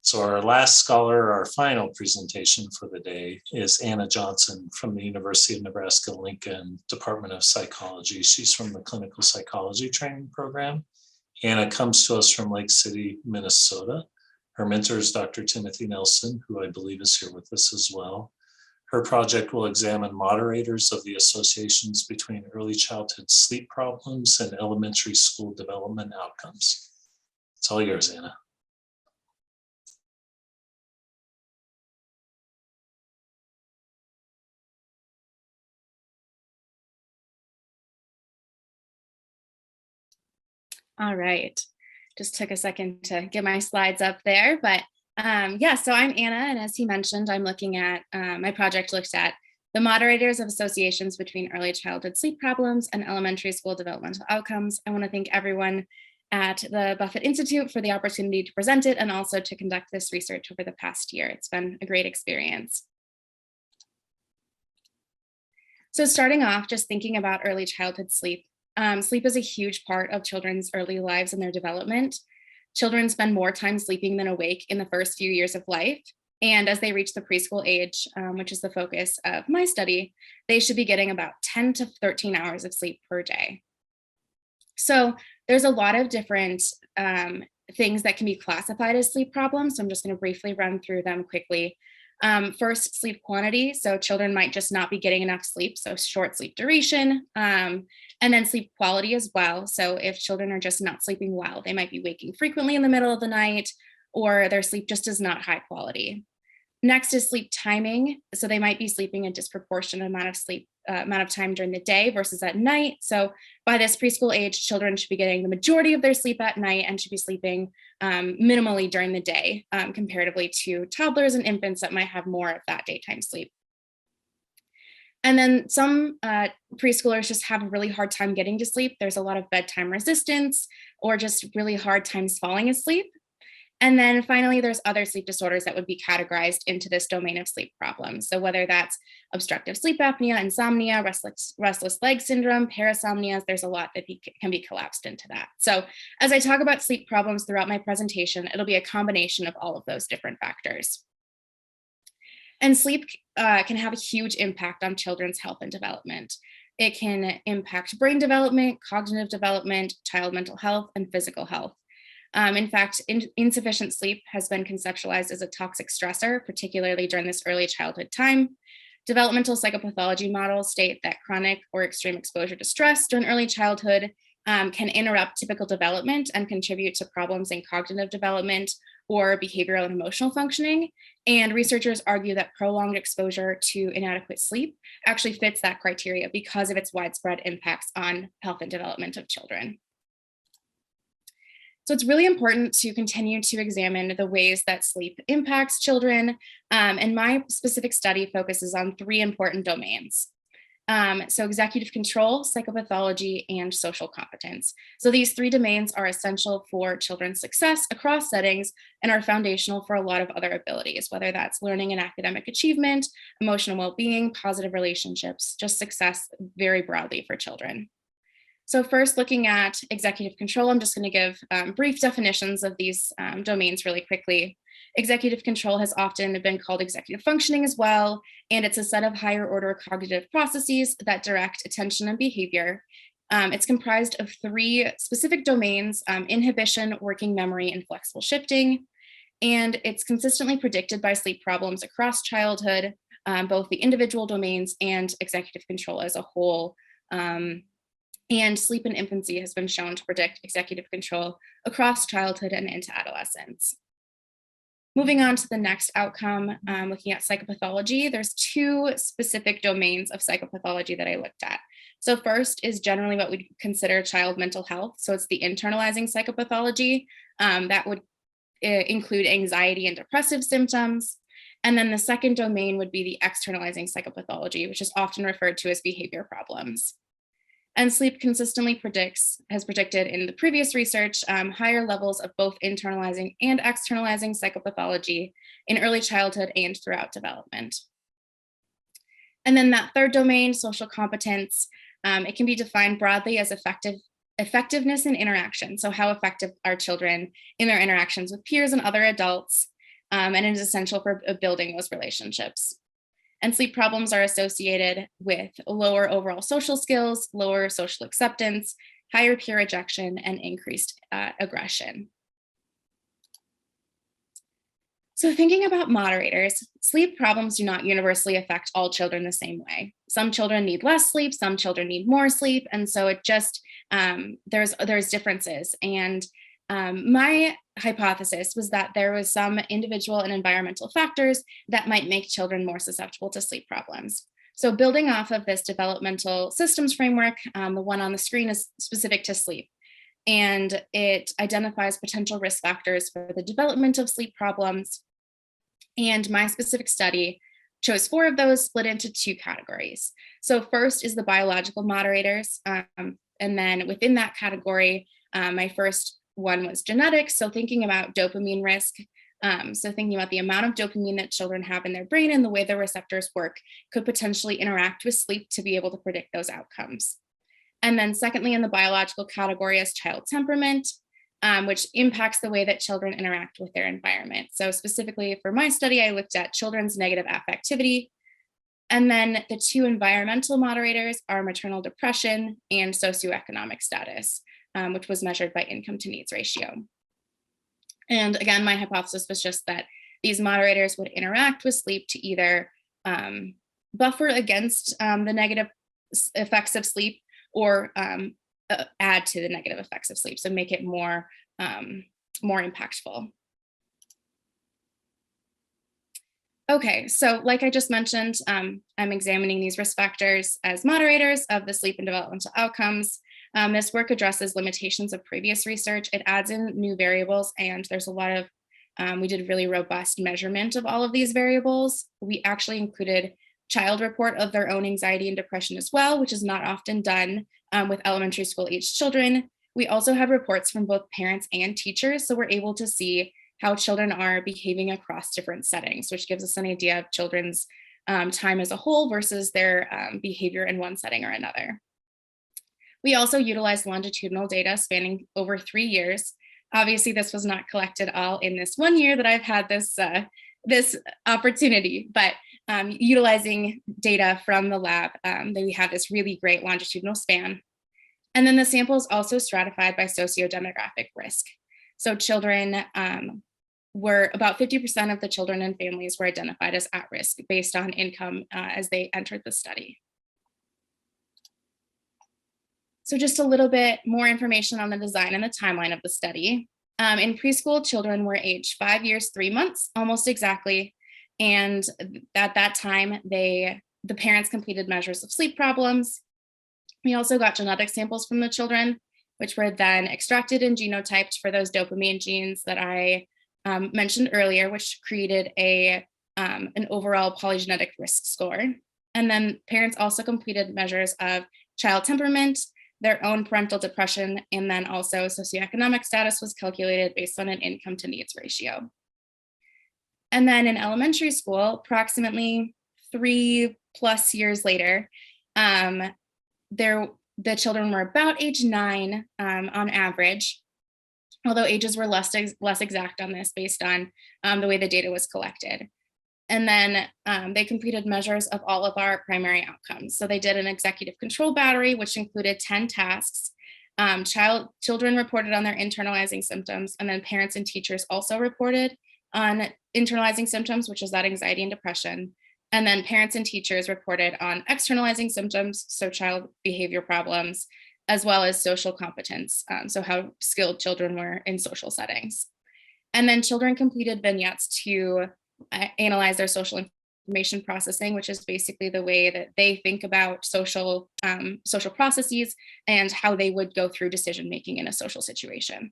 So our last scholar, our final presentation for the day, is Anna Johnson from the University of Nebraska Lincoln Department of Psychology. She's from the Clinical Psychology Training Program. Anna comes to us from Lake City, Minnesota. Her mentor is Dr. Timothy Nelson, who I believe is here with us as well. Her project will examine moderators of the associations between early childhood sleep problems and elementary school development outcomes. It's all yours, Anna. All right, just took a second to get my slides up there, but yeah, so I'm Anna, and as he mentioned, I'm looking at, my project looks at the moderators of associations between early childhood sleep problems and elementary school developmental outcomes. I want to thank everyone at the Buffett Institute for the opportunity to present it and also to conduct this research over the past year. It's been a great experience. So starting off, just thinking about early childhood sleep. Sleep is a huge part of children's early lives and their development. Children spend more time sleeping than awake in the first few years of life. And as they reach the preschool age, which is the focus of my study, they should be getting about 10 to 13 hours of sleep per day. So there's a lot of different things that can be classified as sleep problems. So I'm just going to briefly run through them quickly. First, sleep quantity. So children might just not be getting enough sleep, so short sleep duration, and then sleep quality as well. So if children are just not sleeping well, they might be waking frequently in the middle of the night, or their sleep just is not high quality. Next is sleep timing. So they might be sleeping a disproportionate amount of time during the day versus at night. So by this preschool age, children should be getting the majority of their sleep at night and should be sleeping minimally during the day, comparatively to toddlers and infants that might have more of that daytime sleep. And then some preschoolers just have a really hard time getting to sleep. There's a lot of bedtime resistance or just really hard times falling asleep. And then finally, there's other sleep disorders that would be categorized into this domain of sleep problems. So whether that's obstructive sleep apnea, insomnia, restless leg syndrome, parasomnia, there's a lot that can be collapsed into that. So as I talk about sleep problems throughout my presentation, it'll be a combination of all of those different factors. And sleep can have a huge impact on children's health and development. It can impact brain development, cognitive development, child mental health, and physical health. In fact, insufficient sleep has been conceptualized as a toxic stressor, particularly during this early childhood time. Developmental psychopathology models state that chronic or extreme exposure to stress during early childhood can interrupt typical development and contribute to problems in cognitive development or behavioral and emotional functioning. And researchers argue that prolonged exposure to inadequate sleep actually fits that criteria because of its widespread impacts on health and development of children. So it's really important to continue to examine the ways that sleep impacts children. And my specific study focuses on three important domains. So executive control, psychopathology, and social competence. So these three domains are essential for children's success across settings and are foundational for a lot of other abilities, whether that's learning and academic achievement, emotional well-being, positive relationships, just success very broadly for children. So first, looking at executive control, I'm just going to give brief definitions of these domains really quickly. Executive control has often been called executive functioning as well, and it's a set of higher order cognitive processes that direct attention and behavior. It's comprised of three specific domains: inhibition, working memory, and flexible shifting. And it's consistently predicted by sleep problems across childhood, both the individual domains and executive control as a whole. And sleep in infancy has been shown to predict executive control across childhood and into adolescence. Moving on to the next outcome, looking at psychopathology, there's two specific domains of psychopathology that I looked at. So first is generally what we'd consider child mental health. So it's the internalizing psychopathology that would include anxiety and depressive symptoms. And then the second domain would be the externalizing psychopathology, which is often referred to as behavior problems. And sleep consistently has predicted in the previous research higher levels of both internalizing and externalizing psychopathology in early childhood and throughout development. And then that third domain, social competence, it can be defined broadly as effectiveness in interaction. So how effective are children in their interactions with peers and other adults? and it is essential for building those relationships. And sleep problems are associated with lower overall social skills, lower social acceptance, higher peer rejection, and increased aggression. So thinking about moderators, sleep problems do not universally affect all children the same way. Some children need less sleep, some children need more sleep, and so it just, there's differences. And my hypothesis was that there was some individual and environmental factors that might make children more susceptible to sleep problems. So building off of this developmental systems framework, the one on the screen is specific to sleep. And it identifies potential risk factors for the development of sleep problems. And my specific study chose 4 of those, split into 2 categories. So first is the biological moderators. And then within that category, my first one was genetics. So thinking about dopamine risk. So thinking about the amount of dopamine that children have in their brain and the way the receptors work could potentially interact with sleep to be able to predict those outcomes. And then secondly, in the biological category is child temperament, which impacts the way that children interact with their environment. So specifically for my study, I looked at children's negative affectivity. And then the 2 environmental moderators are maternal depression and socioeconomic status, which was measured by income to needs ratio. And again, my hypothesis was just that these moderators would interact with sleep to either buffer against the negative effects of sleep or add to the negative effects of sleep, so make it more impactful. Okay, so like I just mentioned, I'm examining these risk factors as moderators of the sleep and developmental outcomes. This work addresses limitations of previous research. It adds in new variables, and there's a lot of, we did really robust measurement of all of these variables. We actually included child report of their own anxiety and depression as well, which is not often done with elementary school age children. We also had reports from both parents and teachers, so we're able to see how children are behaving across different settings, which gives us an idea of children's time as a whole versus their behavior in one setting or another. We also utilized longitudinal data spanning over 3 years. Obviously, this was not collected all in this 1 year that I've had this opportunity, but utilizing data from the lab, then we have this really great longitudinal span. And then the sample is also stratified by sociodemographic risk. So children were about 50% of the children and families were identified as at risk based on income as they entered the study. So just a little bit more information on the design and the timeline of the study. In preschool, children were aged 5 years, 3 months, almost exactly. And at that time, the parents completed measures of sleep problems. We also got genetic samples from the children, which were then extracted and genotyped for those dopamine genes that I mentioned earlier, which created an overall polygenetic risk score. And then parents also completed measures of child temperament, their own parental depression, and then also socioeconomic status was calculated based on an income to needs ratio. And then in elementary school, approximately 3+ years later, the children were about age 9 on average, although ages were less exact on this based on the way the data was collected. And then they completed measures of all of our primary outcomes. So they did an executive control battery, which included 10 tasks. Children reported on their internalizing symptoms, and then parents and teachers also reported on internalizing symptoms, which is that anxiety and depression. And then parents and teachers reported on externalizing symptoms, so child behavior problems, as well as social competence, so how skilled children were in social settings. And then children completed vignettes to analyze their social information processing, which is basically the way that they think about social processes and how they would go through decision making in a social situation.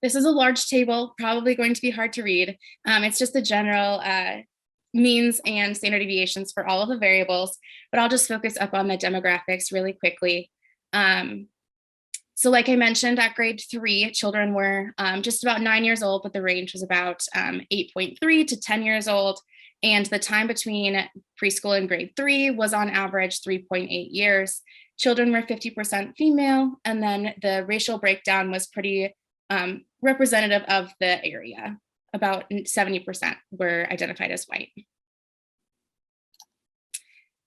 This is a large table, probably going to be hard to read. It's just the general means and standard deviations for all of the variables, but I'll just focus up on the demographics really quickly. So like I mentioned, at grade 3, children were just about 9 years old, but the range was about 8.3 to 10 years old. And the time between preschool and grade 3 was on average 3.8 years. Children were 50% female, and then the racial breakdown was pretty representative of the area. About 70% were identified as white.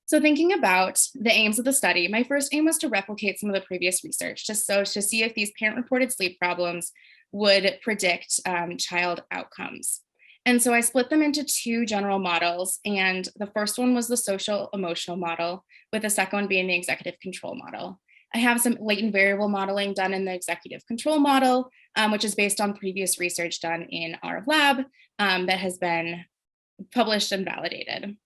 So thinking about the aims of the study, my first aim was to replicate some of the previous research, to see if these parent-reported sleep problems would predict child outcomes. And so I split them into two general models, and the first one was the social emotional model, with the second one being the executive control model. I have some latent variable modeling done in the executive control model, which is based on previous research done in our lab that has been published and validated.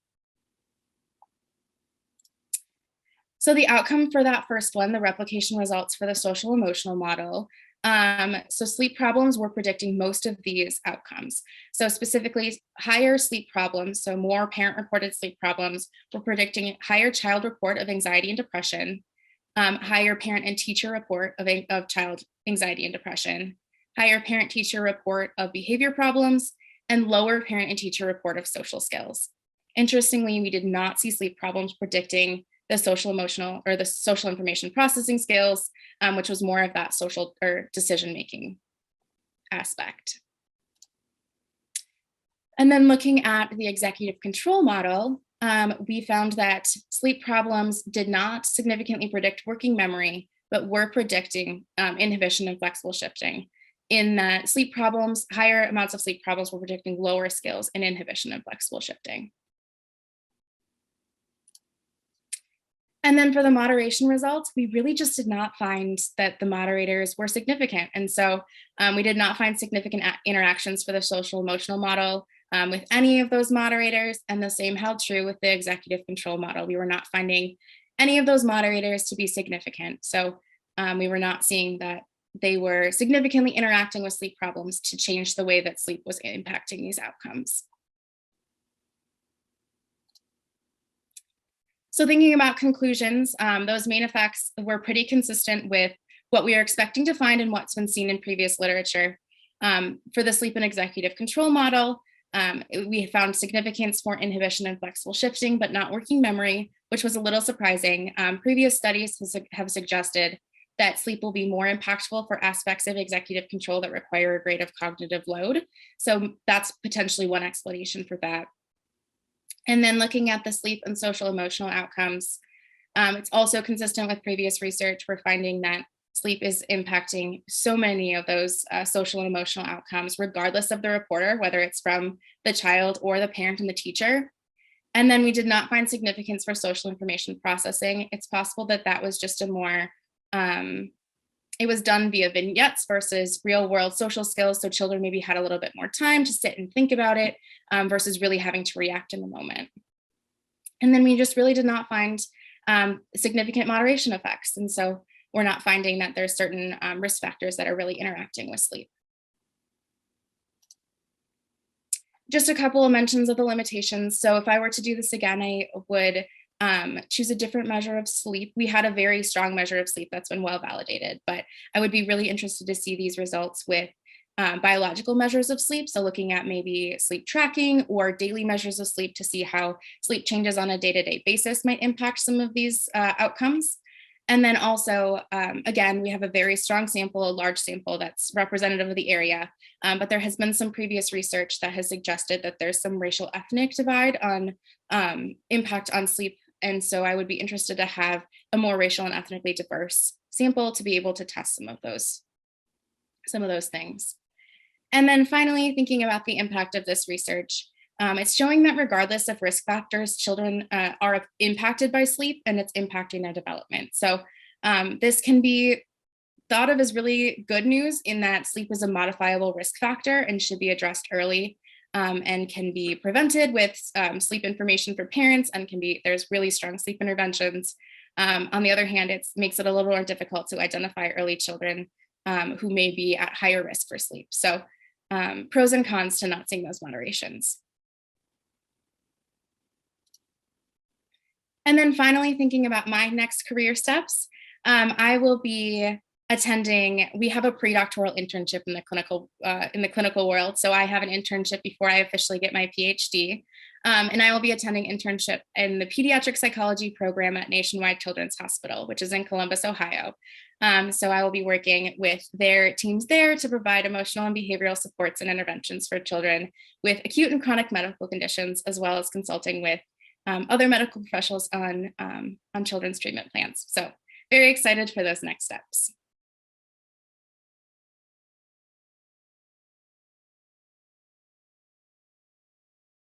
So the outcome for that first one, the replication results for the social emotional model. So sleep problems were predicting most of these outcomes. So specifically higher sleep problems, so more parent-reported sleep problems, were predicting higher child report of anxiety and depression, higher parent and teacher report of child anxiety and depression, higher parent-teacher report of behavior problems, and lower parent and teacher report of social skills. Interestingly, we did not see sleep problems predicting the social emotional or the social information processing skills, which was more of that social or decision-making aspect. And then looking at the executive control model, we found that sleep problems did not significantly predict working memory, but were predicting inhibition and flexible shifting. In that sleep problems, higher amounts of sleep problems were predicting lower skills in inhibition and flexible shifting. And then for the moderation results, we really just did not find that the moderators were significant. And so we did not find significant interactions for the social emotional model with any of those moderators. And the same held true with the executive control model. We were not finding any of those moderators to be significant. So we were not seeing that they were significantly interacting with sleep problems to change the way that sleep was impacting these outcomes. So thinking about conclusions, those main effects were pretty consistent with what we are expecting to find and what's been seen in previous literature. For the sleep and executive control model, we found significance for inhibition and flexible shifting, but not working memory, which was a little surprising. Previous studies have suggested that sleep will be more impactful for aspects of executive control that require a grade of cognitive load. So that's potentially one explanation for that. And then looking at the sleep and social emotional outcomes, it's also consistent with previous research. We're finding that sleep is impacting so many of those social and emotional outcomes, regardless of the reporter, whether it's from the child or the parent and the teacher. And then we did not find significance for social information processing. It's possible that that was just a more, it was done via vignettes versus real world social skills. So children maybe had a little bit more time to sit and think about it versus really having to react in the moment. And then we just really did not find significant moderation effects. And so we're not finding that there's certain risk factors that are really interacting with sleep. Just a couple of mentions of the limitations. So if I were to do this again, I would choose a different measure of sleep. We had a very strong measure of sleep that's been well validated, but I would be really interested to see these results with biological measures of sleep. So looking at maybe sleep tracking or daily measures of sleep to see how sleep changes on a day-to-day basis might impact some of these outcomes. And then also, again, we have a very strong sample, a large sample that's representative of the area, but there has been some previous research that has suggested that there's some racial ethnic divide on impact on sleep. And so I would be interested to have a more racial and ethnically diverse sample to be able to test some of those things. And then finally, thinking about the impact of this research, it's showing that regardless of risk factors, children are impacted by sleep and it's impacting their development. So this can be thought of as really good news in that sleep is a modifiable risk factor and should be addressed early and can be prevented with sleep information for parents and there's really strong sleep interventions. On the other hand, it makes it a little more difficult to identify early children who may be at higher risk for sleep. So pros and cons to not seeing those moderations. And then finally, thinking about my next career steps, I will be attending, we have a pre-doctoral internship in the clinical world. So I have an internship before I officially get my PhD. And I will be attending internship in the pediatric psychology program at Nationwide Children's Hospital, which is in Columbus, Ohio. So I will be working with their teams there to provide emotional and behavioral supports and interventions for children with acute and chronic medical conditions, as well as consulting with other medical professionals on children's treatment plans. So very excited for those next steps.